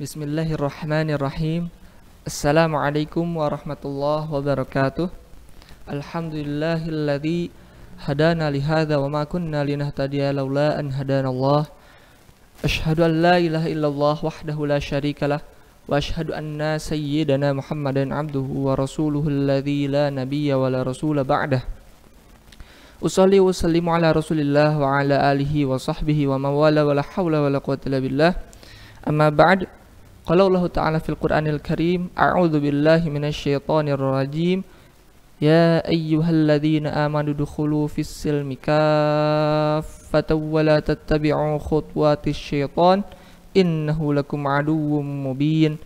Bismillahirrahmanirrahim. Assalamualaikum warahmatullahi wabarakatuh. Alhamdulillahilladzi hadana lihadza wa ma kunna linahtadiya laula an hadanallah. Asyhadu an la ilaha illallah wahdahu la syarikalah wa asyhadu anna sayyidana Muhammadan abduhu wa rasuluhu alladzi la nabiyya wa la rasula ba'dah. Usalli wa sallimu ala Rasulillah wa ala alihi wa sahbihi wa mawala wa la hawla wa la quwwata illa billah. Amma ba'd. Qala Allah Ta'ala fil Qur'anil Karim, a'udzu billahi minasyaitonir rajim. Ya ayyuhalladzina amanu dukhulu fis silmi kaffatan wa la tattabi'u khutuwatis syaitan innahu lakum aduwwum mubin.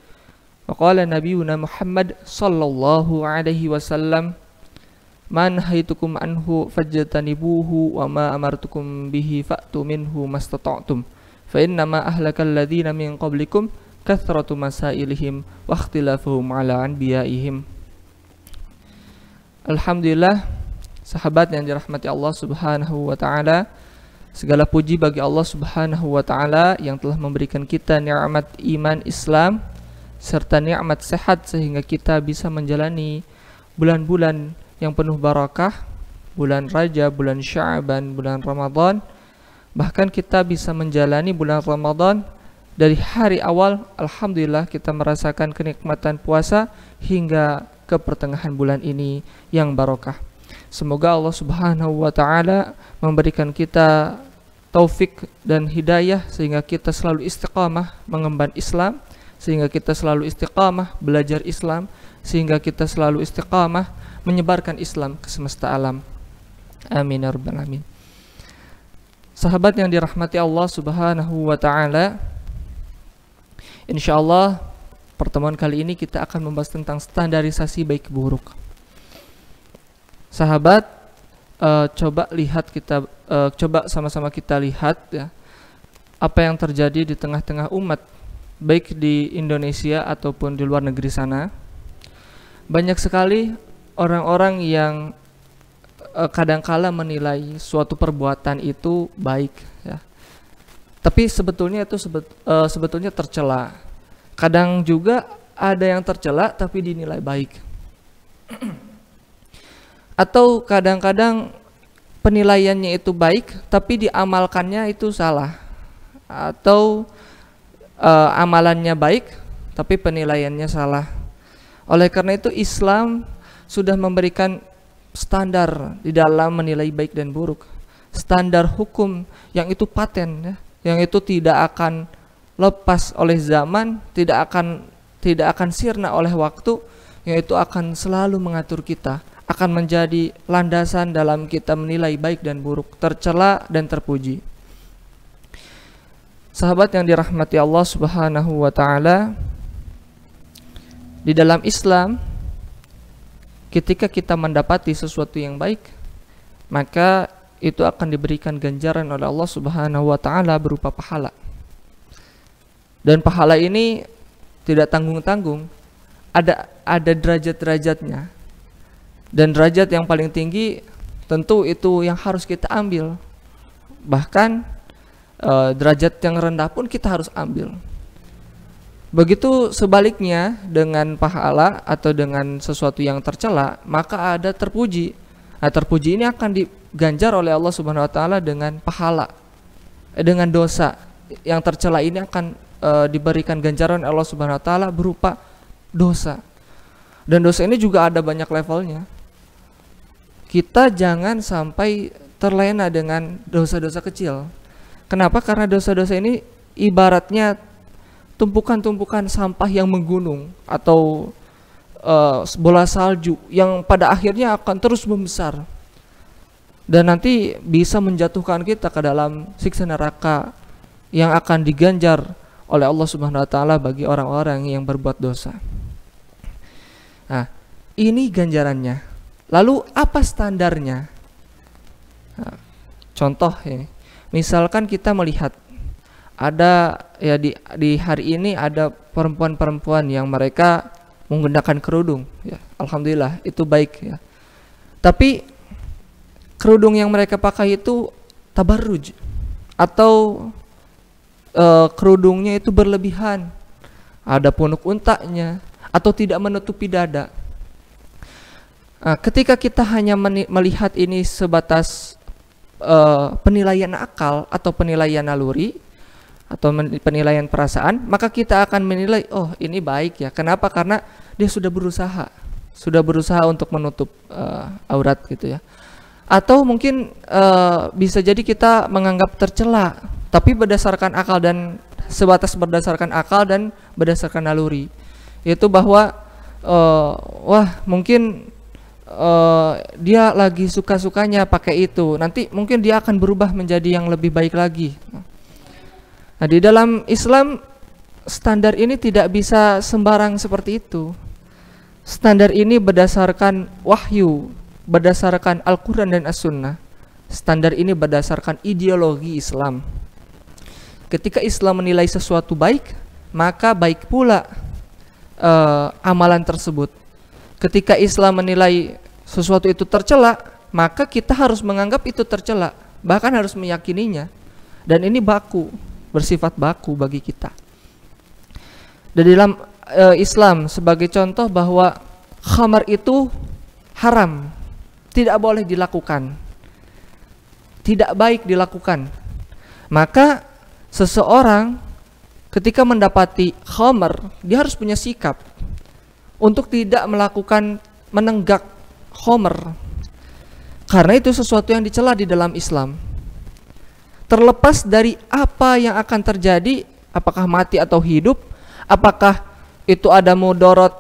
Wa qala nabiyuna Muhammad sallallahu alaihi wasallam, man haitukum anhu fajtanibuhu wa ma amartukum bihi fa'tu minhu mastata'tum fa innama ahlakal ladzina min qablikum kathratu masailihim wa ikhtilafuhum ala anbiya'ihim. Alhamdulillah, sahabat yang dirahmati Allah Subhanahu wa taala, segala puji bagi Allah Subhanahu wa taala yang telah memberikan kita nikmat iman Islam serta nikmat sehat sehingga kita bisa menjalani bulan-bulan yang penuh barakah, bulan Rajab, bulan Sya'ban, bulan Ramadan. Bahkan kita bisa menjalani bulan Ramadan dari hari awal, alhamdulillah kita merasakan kenikmatan puasa hingga ke pertengahan bulan ini yang barakah. Semoga Allah Subhanahu wa taala memberikan kita taufik dan hidayah sehingga kita selalu istiqamah mengemban Islam, sehingga kita selalu istiqamah belajar Islam, sehingga kita selalu istiqamah menyebarkan Islam ke semesta alam. Amin ya rabbal alamin. Sahabat yang dirahmati Allah Subhanahu wa taala, insyaallah pertemuan kali ini kita akan membahas tentang standarisasi baik buruk. Sahabat, coba sama-sama kita lihat ya, apa yang terjadi di tengah-tengah umat, baik di Indonesia ataupun di luar negeri sana. Banyak sekali orang-orang yang kadangkala menilai suatu perbuatan itu baik ya. Tapi sebetulnya itu sebetulnya tercela. Kadang juga ada yang tercela tapi dinilai baik. Atau kadang-kadang penilaiannya itu baik tapi diamalkannya itu salah. Atau amalannya baik tapi penilaiannya salah. Oleh karena itu Islam sudah memberikan standar di dalam menilai baik dan buruk. Standar hukum yang itu paten ya, yang itu tidak akan lepas oleh zaman, tidak akan sirna oleh waktu, yang itu akan selalu mengatur kita, akan menjadi landasan dalam kita menilai baik dan buruk, tercela dan terpuji. Sahabat yang dirahmati Allah Subhanahu wa taala, di dalam Islam ketika kita mendapati sesuatu yang baik, maka itu akan diberikan ganjaran oleh Allah Subhanahu wa taala berupa pahala. Dan pahala ini tidak tanggung-tanggung. Ada derajat-derajatnya. Dan derajat yang paling tinggi tentu itu yang harus kita ambil. Bahkan derajat yang rendah pun kita harus ambil. Begitu sebaliknya dengan pahala atau dengan sesuatu yang tercela, maka ada terpuji. Nah, terpuji ini akan diganjar oleh Allah Subhanahu wa taala dengan pahala. Dengan dosa yang tercela ini akan diberikan ganjaran Allah Subhanahu wa taala berupa dosa. Dan dosa ini juga ada banyak levelnya. Kita jangan sampai terlena dengan dosa-dosa kecil. Kenapa? Karena dosa-dosa ini ibaratnya tumpukan-tumpukan sampah yang menggunung atau bola salju yang pada akhirnya akan terus membesar dan nanti bisa menjatuhkan kita ke dalam siksa neraka yang akan diganjar oleh Allah Subhanahu wa taala bagi orang-orang yang berbuat dosa. Nah, ini ganjarannya. Lalu apa standarnya? Nah, contoh ini. Misalkan kita melihat ada ya di hari ini ada perempuan-perempuan yang mereka menggunakan kerudung ya, alhamdulillah itu baik ya. Tapi kerudung yang mereka pakai itu tabarruj atau kerudungnya itu berlebihan ada punuk untanya, atau tidak menutupi dada. Ketika kita hanya melihat ini sebatas penilaian akal atau penilaian naluri atau penilaian perasaan, maka kita akan menilai, oh ini baik ya. Kenapa? Karena dia sudah berusaha untuk menutup aurat gitu ya. Atau mungkin bisa jadi kita menganggap tercela, tapi berdasarkan akal dan sebatas berdasarkan akal dan berdasarkan naluri, yaitu bahwa wah mungkin dia lagi suka-sukanya pakai itu, nanti mungkin dia akan berubah menjadi yang lebih baik lagi. Nah, di dalam Islam standar ini tidak bisa sembarang seperti itu. Standar ini berdasarkan wahyu, berdasarkan Al-Quran dan As-Sunnah. Standar ini berdasarkan ideologi Islam. Ketika Islam menilai sesuatu baik, maka baik pula amalan tersebut. Ketika Islam menilai sesuatu itu tercela, maka kita harus menganggap itu tercela, bahkan harus meyakininya. Dan ini bersifat baku bagi kita. Dan dalam Islam sebagai contoh bahwa khamar itu haram, tidak boleh dilakukan, tidak baik dilakukan. Maka seseorang ketika mendapati khamar, dia harus punya sikap untuk tidak menenggak khamar, karena itu sesuatu yang dicela di dalam Islam. Terlepas dari apa yang akan terjadi, apakah mati atau hidup, apakah itu ada mudarat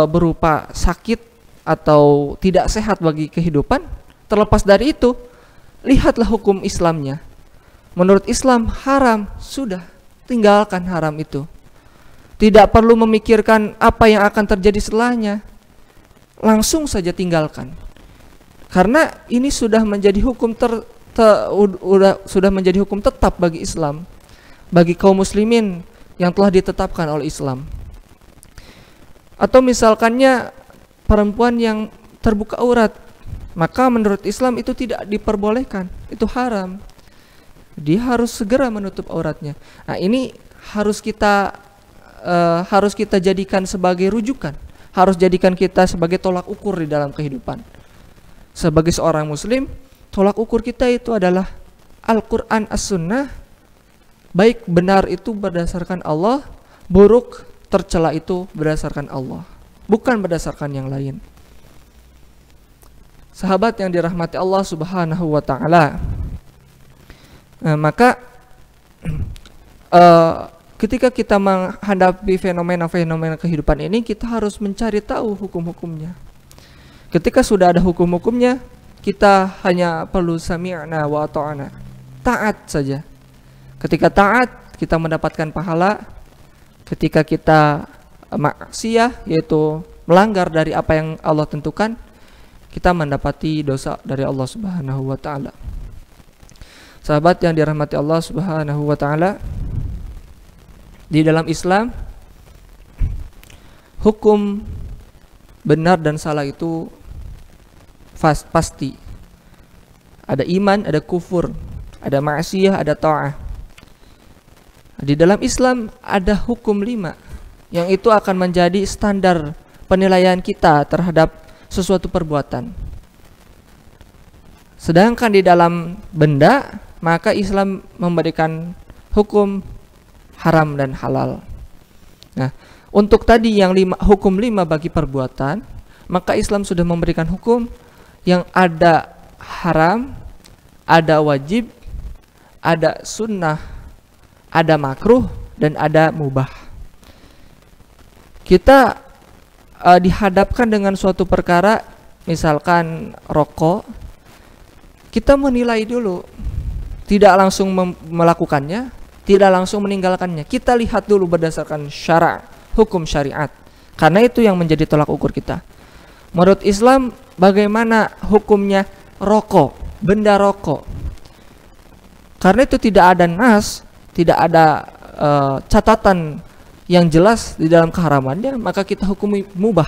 berupa sakit atau tidak sehat bagi kehidupan, terlepas dari itu, lihatlah hukum Islamnya. Menurut Islam haram, sudah, tinggalkan haram itu. Tidak perlu memikirkan apa yang akan terjadi setelahnya, langsung saja tinggalkan. Karena ini sudah menjadi hukum sudah menjadi hukum tetap bagi Islam, bagi kaum muslimin yang telah ditetapkan oleh Islam. Atau misalkannya perempuan yang terbuka aurat, maka menurut Islam itu tidak diperbolehkan, itu haram. Dia harus segera menutup auratnya. Nah, ini harus kita jadikan sebagai rujukan, harus jadikan kita sebagai tolak ukur di dalam kehidupan. Sebagai seorang muslim, tolak ukur kita itu adalah Al-Quran, As-Sunnah. Baik benar itu berdasarkan Allah, buruk tercela itu berdasarkan Allah, bukan berdasarkan yang lain. Sahabat yang dirahmati Allah Subhanahu wa ta'ala, maka ketika kita menghadapi fenomena-fenomena kehidupan ini, kita harus mencari tahu hukum-hukumnya. Ketika sudah ada hukum-hukumnya, kita hanya perlu sami'na wa ata'na, taat saja. Ketika taat, kita mendapatkan pahala. Ketika kita maksiyah, yaitu melanggar dari apa yang Allah tentukan, kita mendapati dosa dari Allah Subhanahu wa ta'ala. Sahabat yang dirahmati Allah Subhanahu wa ta'ala, di dalam Islam, hukum benar dan salah itu pasti. Ada iman, ada kufur, ada maksiyah, ada ta'ah. Di dalam Islam ada hukum 5 yang itu akan menjadi standar penilaian kita terhadap sesuatu perbuatan. Sedangkan di dalam benda, maka Islam memberikan hukum haram dan halal. Nah, untuk tadi yang hukum 5 bagi perbuatan, maka Islam sudah memberikan hukum yang ada haram, ada wajib, ada sunnah, ada makruh, dan ada mubah. Kita dihadapkan dengan suatu perkara, misalkan rokok, kita menilai dulu, tidak langsung melakukannya, tidak langsung meninggalkannya. Kita lihat dulu berdasarkan hukum syariat, karena itu yang menjadi tolak ukur kita. Menurut Islam, bagaimana hukumnya rokok, benda rokok? Karena itu tidak ada nas, tidak ada catatan yang jelas di dalam keharamannya, maka kita hukumi mubah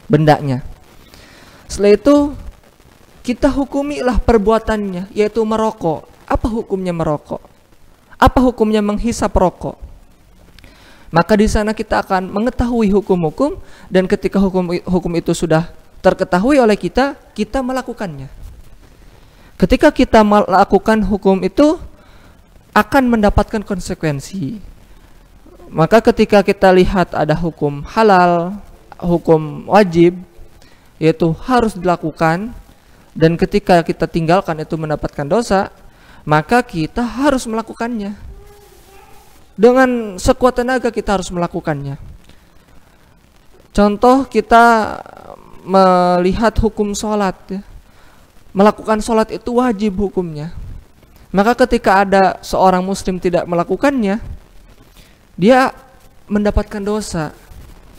bendanya. Setelah itu kita hukumilah perbuatannya, yaitu merokok. Apa hukumnya merokok? Apa hukumnya menghisap rokok? Maka di sana kita akan mengetahui hukum-hukum, dan ketika hukum itu sudah terketahui oleh kita, kita melakukannya. Ketika kita melakukan hukum itu akan mendapatkan konsekuensi. Maka ketika kita lihat ada hukum halal, hukum wajib, yaitu harus dilakukan, dan ketika kita tinggalkan itu mendapatkan dosa, maka kita harus melakukannya. Dengan sekuat tenaga kita harus melakukannya. Contoh, kita melihat hukum sholat, ya. Melakukan sholat itu wajib hukumnya. Maka ketika ada seorang muslim tidak melakukannya, dia mendapatkan dosa.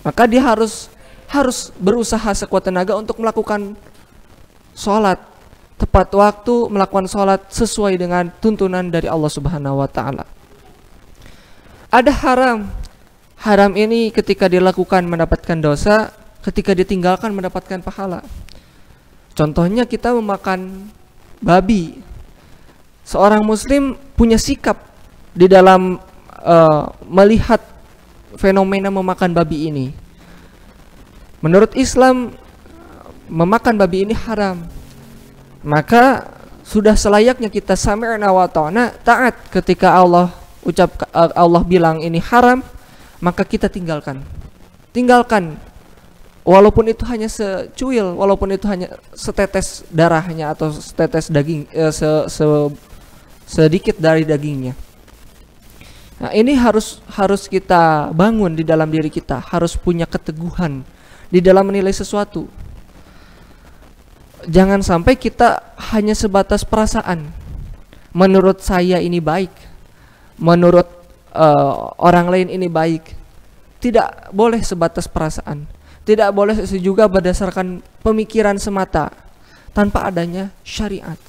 Maka dia harus berusaha sekuat tenaga untuk melakukan sholat tepat waktu, melakukan sholat sesuai dengan tuntunan dari Allah Subhanahu wa Ta'ala. Ada haram. Haram ini ketika dilakukan mendapatkan dosa, ketika ditinggalkan mendapatkan pahala. Contohnya kita memakan babi. Seorang muslim punya sikap di dalam melihat fenomena memakan babi ini. Menurut Islam, memakan babi ini haram. Maka sudah selayaknya kita sami'na wa ta'na, taat ketika Allah bilang ini haram, maka kita tinggalkan. Walaupun itu hanya secuil, walaupun itu hanya setetes darahnya atau setetes daging, sedikit dari dagingnya. Nah, ini harus kita bangun di dalam diri kita, harus punya keteguhan di dalam menilai sesuatu. Jangan sampai kita hanya sebatas perasaan. Menurut saya ini baik, menurut orang lain ini baik. Tidak boleh sebatas perasaan. Tidak boleh juga berdasarkan pemikiran semata tanpa adanya syariat.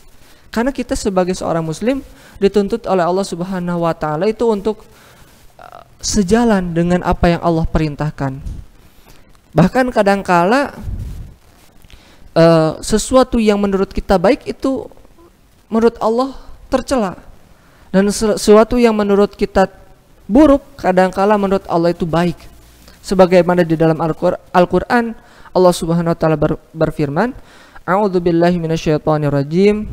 Karena kita sebagai seorang muslim dituntut oleh Allah Subhanahu wa Ta'ala itu untuk sejalan dengan apa yang Allah perintahkan. Bahkan kadangkala sesuatu yang menurut kita baik itu menurut Allah tercela, dan sesuatu yang menurut kita buruk kadangkala menurut Allah itu baik. Sebagaimana di dalam Al-Qur'an Allah Subhanahu wa Ta'ala berfirman, A'udzubillahi minasyaitonirrajim.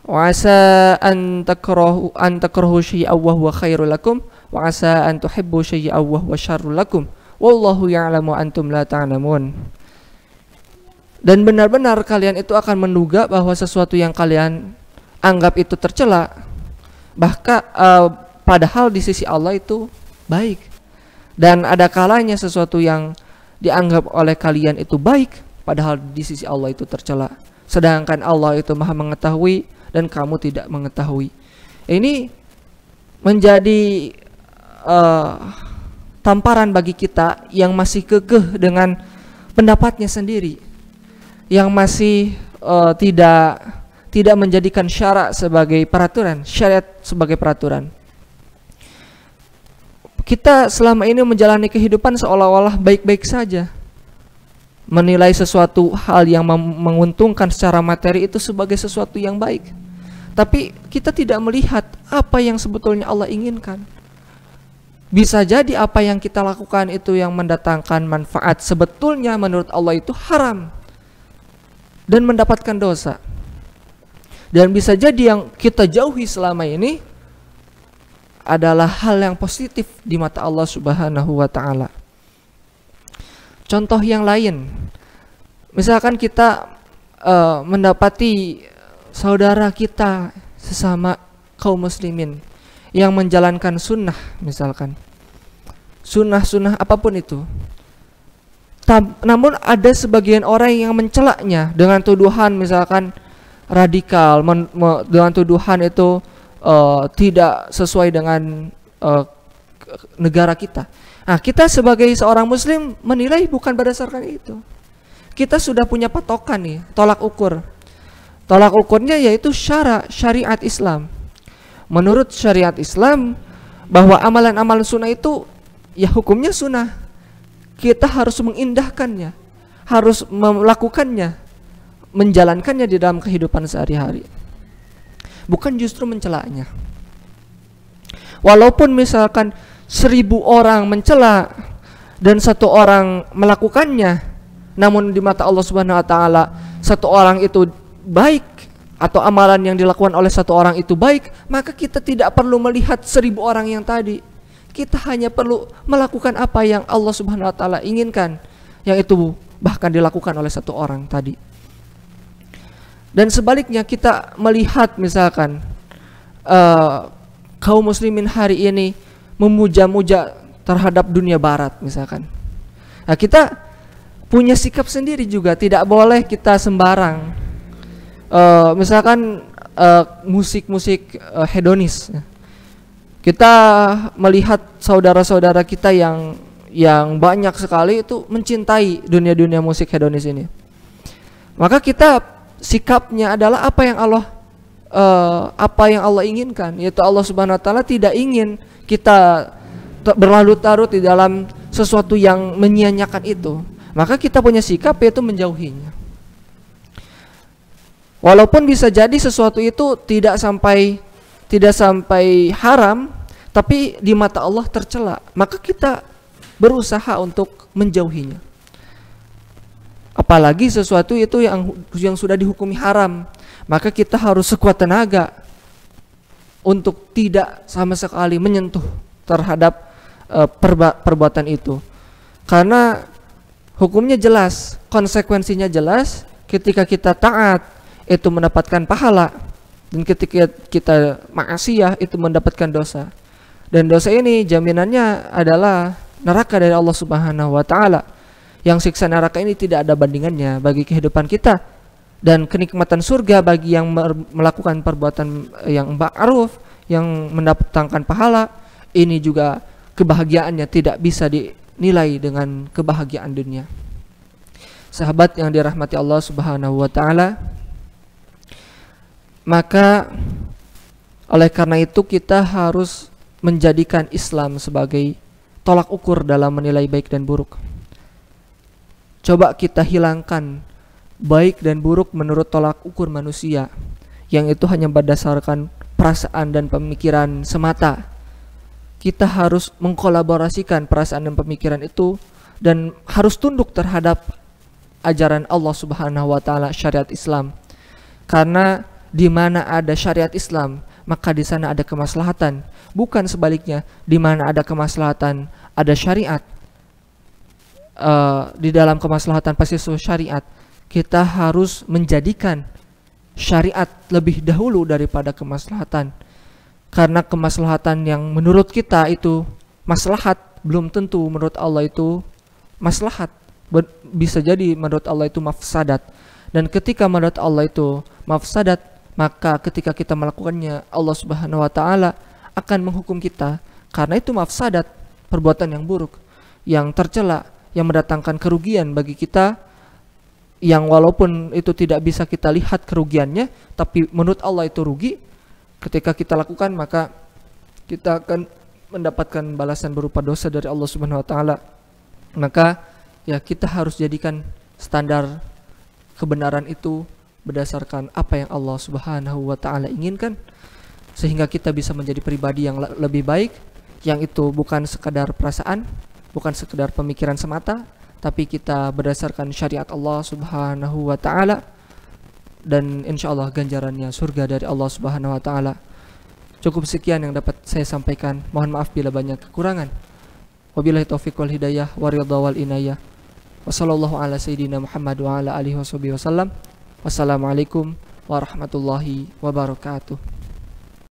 Wa asa an takrahu syai'an wa huwa khairul lakum wa asa an tuhibbu syai'an wa huwa syarrul lakum wallahu ya'lamu antum la ta'lamun. Dan benar-benar kalian itu akan menduga bahwa sesuatu yang kalian anggap itu tercela, bahkan padahal di sisi Allah itu baik. Dan ada kalanya sesuatu yang dianggap oleh kalian itu baik, padahal di sisi Allah itu tercela. Sedangkan Allah itu Maha mengetahui dan kamu tidak mengetahui. Ini menjadi tamparan bagi kita yang masih kekeh dengan pendapatnya sendiri, yang masih tidak menjadikan syariat sebagai peraturan. Kita selama ini menjalani kehidupan seolah-olah baik-baik saja, menilai sesuatu hal yang menguntungkan secara materi itu sebagai sesuatu yang baik. Tapi kita tidak melihat apa yang sebetulnya Allah inginkan. Bisa jadi apa yang kita lakukan itu yang mendatangkan manfaat, sebetulnya menurut Allah itu haram dan mendapatkan dosa. Dan bisa jadi yang kita jauhi selama ini adalah hal yang positif di mata Allah Subhanahu wa Ta'ala. Contoh yang lain, misalkan kita mendapati saudara kita sesama kaum muslimin yang menjalankan sunnah, misalkan sunnah apapun itu, namun ada sebagian orang yang mencelaknya dengan tuduhan misalkan radikal, dengan tuduhan itu tidak sesuai dengan negara kita. Nah, kita sebagai seorang muslim menilai bukan berdasarkan itu. Kita sudah punya patokan nih, tolak ukur. Tolak ukurnya yaitu syariat Islam. Menurut syariat Islam, bahwa amalan-amalan sunnah itu ya hukumnya sunnah. Kita harus mengindahkannya, harus melakukannya, menjalankannya di dalam kehidupan sehari-hari, bukan justru mencelaknya. Walaupun misalkan 1000 orang mencela dan 1 orang melakukannya, namun di mata Allah Subhanahu wa taala 1 orang itu baik atau amalan yang dilakukan oleh 1 orang itu baik, maka kita tidak perlu melihat 1000 orang yang tadi. Kita hanya perlu melakukan apa yang Allah Subhanahu wa taala inginkan, yang itu bahkan dilakukan oleh 1 orang tadi. Dan sebaliknya kita melihat misalkan kaum muslimin hari ini memuja-muja terhadap dunia barat misalkan. Nah, kita punya sikap sendiri juga, tidak boleh kita sembarang misalkan musik-musik hedonis. Kita melihat saudara-saudara kita yang banyak sekali itu mencintai dunia-dunia musik hedonis ini. Maka kita sikapnya adalah apa yang Allah inginkan, yaitu Allah Subhanahu wa taala tidak ingin kita berlarut-larut di dalam sesuatu yang menyia-nyiakan itu. Maka kita punya sikap yaitu menjauhinya. Walaupun bisa jadi sesuatu itu tidak sampai haram, tapi di mata Allah tercela, maka kita berusaha untuk menjauhinya. Apalagi sesuatu itu yang sudah dihukumi haram, maka kita harus sekuat tenaga untuk tidak sama sekali menyentuh terhadap perbuatan itu. Karena hukumnya jelas, konsekuensinya jelas. Ketika kita taat itu mendapatkan pahala, dan ketika kita maksiat itu mendapatkan dosa. Dan dosa ini jaminannya adalah neraka dari Allah Subhanahu wa taala. Yang siksa neraka ini tidak ada bandingannya bagi kehidupan kita, dan kenikmatan surga bagi yang melakukan perbuatan yang ma'ruf, yang mendatangkan pahala, ini juga kebahagiaannya tidak bisa dinilai dengan kebahagiaan dunia. Sahabat yang dirahmati Allah Subhanahu wa taala, maka oleh karena itu kita harus menjadikan Islam sebagai tolak ukur dalam menilai baik dan buruk. Coba kita hilangkan baik dan buruk menurut tolak ukur manusia, yang itu hanya berdasarkan perasaan dan pemikiran semata. Kita harus mengkolaborasikan perasaan dan pemikiran itu dan harus tunduk terhadap ajaran Allah Subhanahu wa taala, syariat Islam. Karena di mana ada syariat Islam, maka di sana ada kemaslahatan. Bukan sebaliknya, di mana ada kemaslahatan ada syariat. Di dalam kemaslahatan pasti syariat. Kita harus menjadikan syariat lebih dahulu daripada kemaslahatan. Karena kemaslahatan yang menurut kita itu maslahat, belum tentu menurut Allah itu maslahat. Bisa jadi menurut Allah itu mafsadat. Dan ketika menurut Allah itu mafsadat, maka ketika kita melakukannya, Allah Subhanahu wa taala akan menghukum kita. Karena itu mafsadat, perbuatan yang buruk, yang tercela, yang mendatangkan kerugian bagi kita, yang walaupun itu tidak bisa kita lihat kerugiannya, tapi menurut Allah itu rugi. Ketika kita lakukan, maka kita akan mendapatkan balasan berupa dosa dari Allah Subhanahu wa taala. Maka ya kita harus jadikan standar kebenaran itu berdasarkan apa yang Allah Subhanahu wa taala inginkan, sehingga kita bisa menjadi pribadi yang lebih baik, yang itu bukan sekadar perasaan, bukan sekedar pemikiran semata, tapi kita berdasarkan syariat Allah Subhanahu wa taala, dan insyaallah ganjarannya surga dari Allah Subhanahu wa taala. Cukup sekian yang dapat saya sampaikan. Mohon maaf bila banyak kekurangan. Wabillahi taufiq wal hidayah wa ridha wal inayah. Wassallallahu ala sayyidina Muhammad wa ala alihi wasallam. Wassalamualaikum warahmatullahi wabarakatuh.